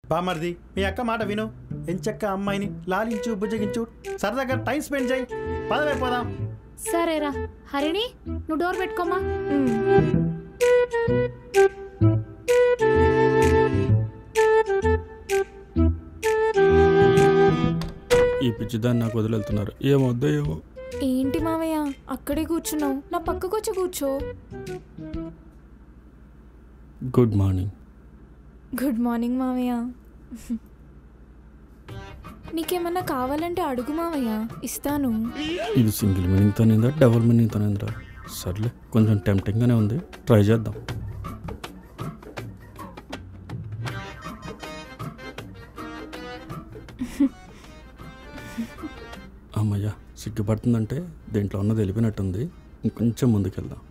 బామర్ది మీ అక్క మాట విను. ఎంచక్క అమ్మాయిని లాలించు బుజ్జగించు, సరదాగా టైం స్పెండ్ చేయి. పదవైపోదాం. సరేరా హరిణి, నువ్వు డోర్ పెట్టుకోమా. ఈ పిచ్చిదాన్ని నాకు వదిలేళ్తున్నారు. ఏమొద్దో ఏమో. ఏంటి మావయ్య అక్కడే కూర్చున్నావు? నా పక్కకు వచ్చి కూర్చో. Good morning. గుడ్ మార్నింగ్ మావయ్య. నీకేమన్నా కావాలంటే అడుగు మావయ్య, ఇస్తాను. ఇది సింగిల్ మీనింగ్తోనేందా డబుల్ మీనింగ్తోనేందా? సర్లే, కొంచెం టెంప్టింగ్గానే ఉంది, ట్రై చేద్దాం. అమ్మయ్యా, సిగ్గుపడుతుందంటే దీంట్లో ఉన్నది వెళ్ళిపోయినట్టుంది. ఇంకొంచెం ముందుకెళ్దాం.